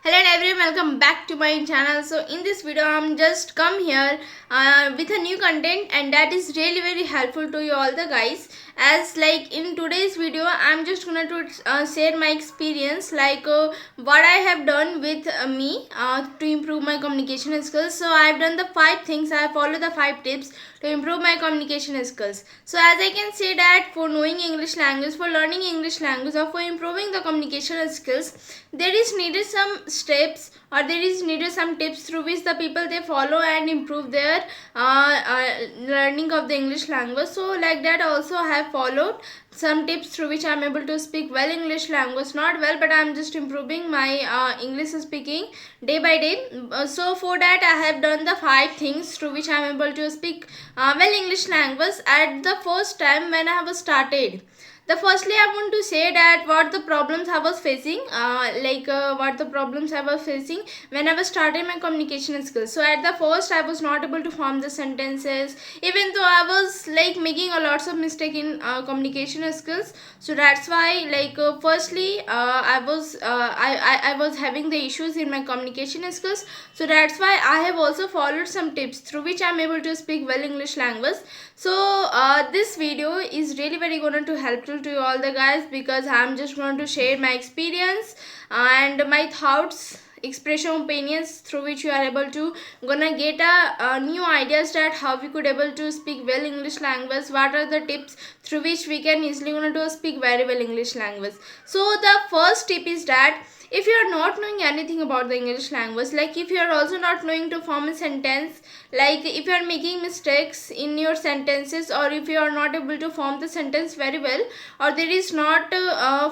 Hello and everyone, welcome back to my channel. So in this video I'm just come here with a new content, and that is really very helpful to you all the guys. As like in today's video I'm just gonna to share my experience, what I have done with me to improve my communication skills. So I've done the 5 things. I follow the 5 tips to improve my communication skills. So as I can say that for knowing English language, for learning English language, or for improving the communication skills, there is needed some steps, or there is needed some tips through which the people they follow and improve their learning of the English language. So like that also I have followed some tips through which I am able to speak well English language. Not well, but I am just improving my English speaking day by day. So for that I have done the 5 things through which I am able to speak well English language. At the first time when I have started, the firstly I want to say that what the problems I was facing, what the problems I was facing when I was starting my communication skills. So at the first I was not able to form the sentences, even though I was like making a lots of mistake in communication skills. So that's why firstly I was having the issues in my communication skills. So that's why I have also followed some tips through which I'm able to speak well English language. So this video is really very going to helpful to you all the guys, because I'm just going to share my experience and my thoughts, expression, opinions, through which you are able to gonna get a new ideas that how we could able to speak well English language. What are the tips through which we can easily gonna to speak very well English language. So the first tip is that if you are not knowing anything about the English language, like if you are also not knowing to form a sentence, like if you are making mistakes in your sentences, or if you are not able to form the sentence very well, or there is not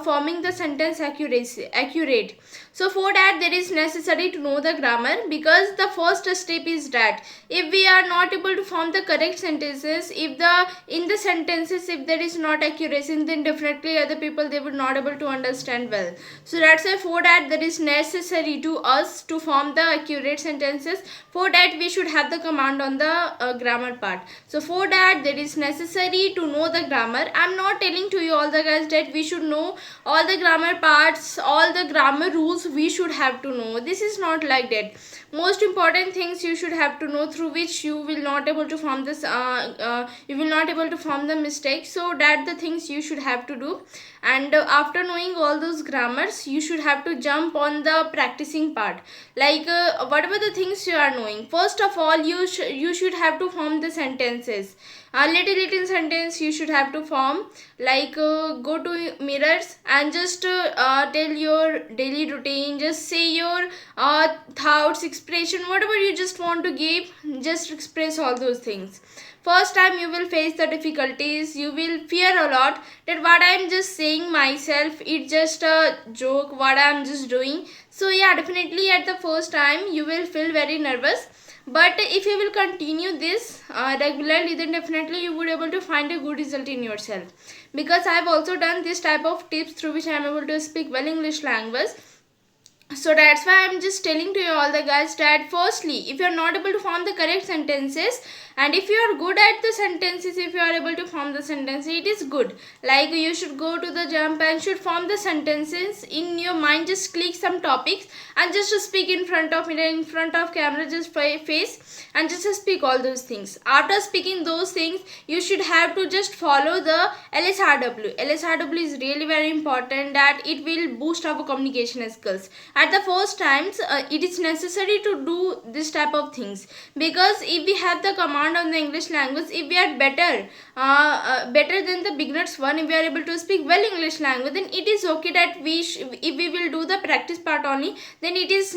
forming the sentence accurate. So for that there is necessary to know the grammar, because the first step is that if we are not able to form the correct sentences, if the in the sentences if there is not accuracy, then definitely other people they would not able to understand well. So that's why for that there is necessary to us to form the accurate sentences. For that we should have the command on the grammar part. So for that there is necessary to know the grammar. I'm not telling to you all the guys that we should know all the grammar parts, all the grammar rules we should have to know. This is not like that. Most important things you should have to know, through which you will not able to form this you will not able to form the mistake. So that the things you should have to do. And after knowing all those grammars, you should have to jump on the practicing part. Whatever the things you are knowing, first of all you should have to form the sentences. A little sentence you should have to form, go to mirrors and just tell your daily routine, just say your thoughts, expression, whatever you just want to give, just express all those things. First time you will face the difficulties, you will fear a lot that what I am just saying myself, it's just a joke, what I am just doing. So yeah, definitely at the first time you will feel very nervous, but if you will continue this regularly, then definitely you would able to find a good result in yourself. Because I have also done this type of tips through which I am able to speak well English language. So that's why I'm just telling to you all the guys that firstly, if you're not able to form the correct sentences, and if you are good at the sentences, if you are able to form the sentences, it is good. Like you should go to the jump and should form the sentences in your mind. Just click some topics and just to speak in front of mirror, in front of camera, just face, and just to speak all those things. After speaking those things, you should have to just follow the LSRW. LSRW is really very important, that it will boost our communication skills. At the first times it is necessary to do this type of things, because if we have the command on the English language, if we are better than the beginners one, if we are able to speak well English language, then it is okay that if we will do the practice part only, then it is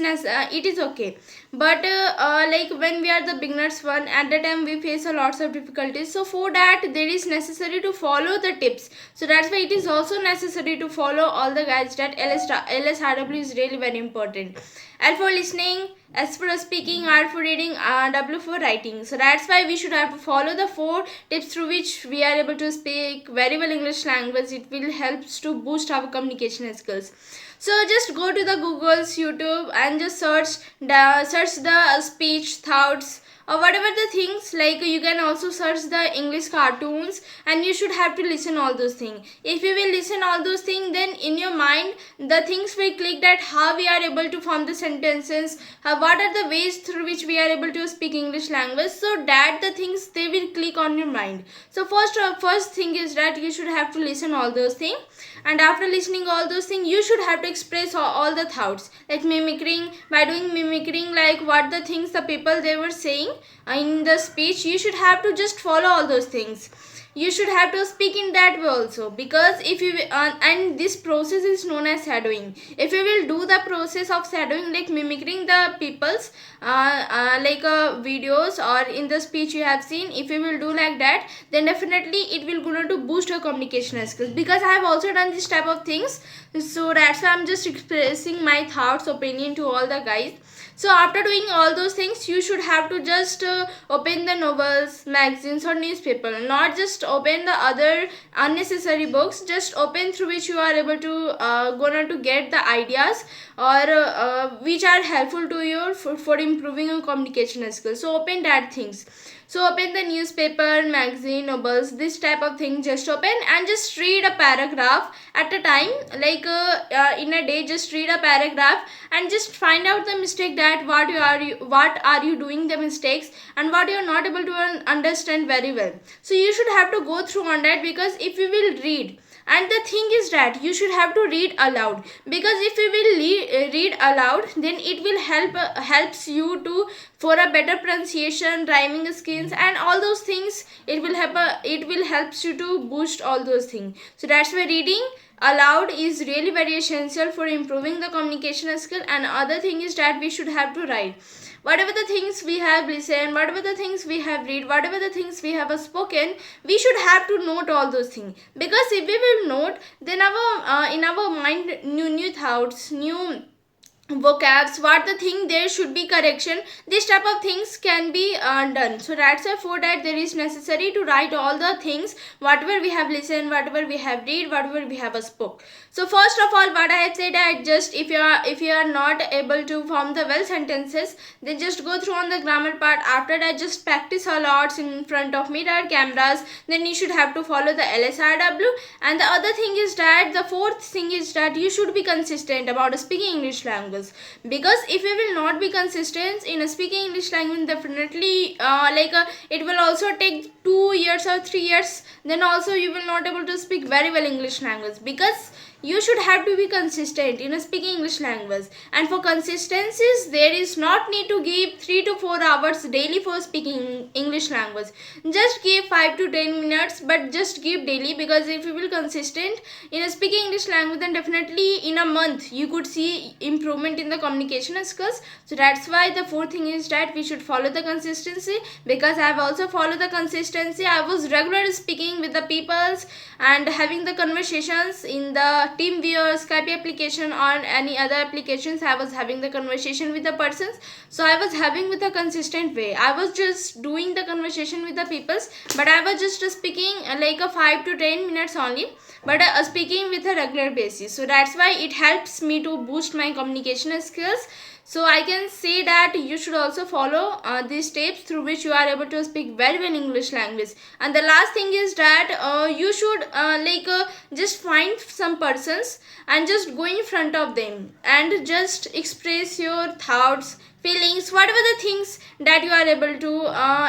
okay. But like when we are the beginners one, at the time we face a lots of difficulties. So for that there is necessary to follow the tips. So that's why it is also necessary to follow all the guides, that LSRW is really very important. L for listening, S for speaking, R for reading, W for writing. So that's why we should have to follow the 4 tips through which we are able to speak very well English language. It will help to boost our communication skills. So just go to the Google's, YouTube, and just search the speech, thoughts, or whatever the things, like you can also search the English cartoons, and you should have to listen all those things. If you will listen all those things, then in your mind the things will click, that how we are able to form the sentences, what are the ways through which we are able to speak English language, so that the things they will click on your mind. So first thing is that you should have to listen all those things, and after listening all those things you should have to express all the thoughts, like mimicking. By doing mimicking, like what the things the people they were saying in the speech, you should have to just follow all those things. You should have to speak in that way also, because if you and this process is known as shadowing. If you will do the process of shadowing, like mimicking the people's videos or in the speech you have seen, if you will do like that, then definitely it will going to boost your communication skills, because I have also done this type of things. So that's why I'm just expressing my thoughts, opinion to all the guys. So after doing all those things, you should have to just open the novels, magazines or newspaper, not just open the other unnecessary books. Just open through which you are able to gonna to get the ideas, or which are helpful to you for improving your communication skills. So open that things. So open the newspaper, magazine, novels, this type of thing. Just open and just read a paragraph at a time, like in a day. Just read a paragraph and just find out the mistake, that what are you doing the mistakes, and what you are not able to understand very well. So you should have to go through on that, because if you will read, and the thing is that you should have to read aloud, because if you will read aloud, then it will helps you to for a better pronunciation, rhyming skills and all those things. It will helps you to boost all those things. So that's why reading aloud is really very essential for improving the communication skill. And other thing is that we should have to write whatever the things we have listened, whatever the things we have read, whatever the things we have spoken. We should have to note all those things, because if we will note, then our in our mind new thoughts, new vocabs, what the thing there should be correction, this type of things can be done. So that's why for that there is necessary to write all the things, whatever we have listened, whatever we have read, whatever we have spoke. So first of all, what I have said, that just if you are not able to form the well sentences, then just go through on the grammar part. After that, just practice a lot in front of mirror, cameras. Then you should have to follow the LSRW. And the other thing is that the fourth thing is that you should be consistent about speaking English language, because if you will not be consistent in speaking English language, definitely it will also take 2 years or 3 years, then also you will not able to speak very well English language, because you should have to be consistent in speaking English language. And for consistencies, there is not need to give 3 to 4 hours daily for speaking English language. Just give 5 to 10 minutes, but just give daily, because if you will consistent in speaking English language, then definitely in a month you could see improvement in the communication skills. So that's why the fourth thing is that we should follow the consistency, because I have also followed the consistency. I was regularly speaking with the peoples and having the conversations in the TeamViewer, Skype application or any other applications. I was having the conversation with the persons. So I was having with a consistent way. I was just doing the conversation with the peoples, but I was just speaking like a 5 to 10 minutes only, but speaking with a regular basis. So that's why it helps me to boost my communication skills. So I can say that you should also follow these steps through which you are able to speak very well English language. And the last thing is that you should just find some persons and just go in front of them and just express your thoughts, feelings, whatever the things that you are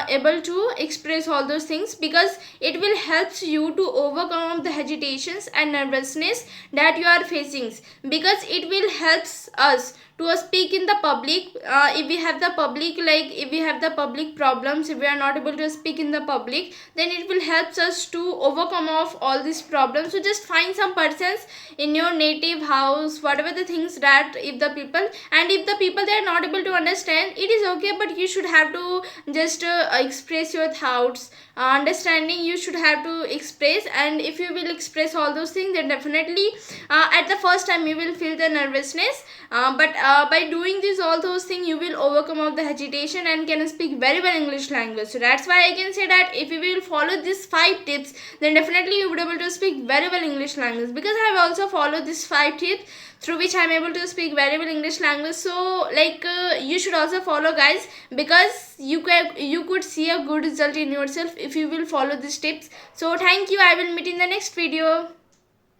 able to express all those things, because it will help you to overcome the hesitations and nervousness that you are facing, because it will helps us to speak in the public. If we have the public, like if we have the public problems, if we are not able to speak in the public, then it will help us to overcome of all these problems. So just find some persons in your native house, whatever the things that if the people they are not able to understand, it is okay, but you should have to just express your thoughts understanding you should have to express, and if you will express all those things, then definitely at the first time you will feel the nervousness, but by doing this all those things you will overcome of the hesitation and can speak very well English language. So that's why I can say that if you will follow these 5 tips, then definitely you would be able to speak very well English language, because I have also followed these 5 tips through which I am able to speak very well English language. So like you should also follow, guys, because you could see a good result in yourself if you will follow these tips. So thank you, I will meet in the next video.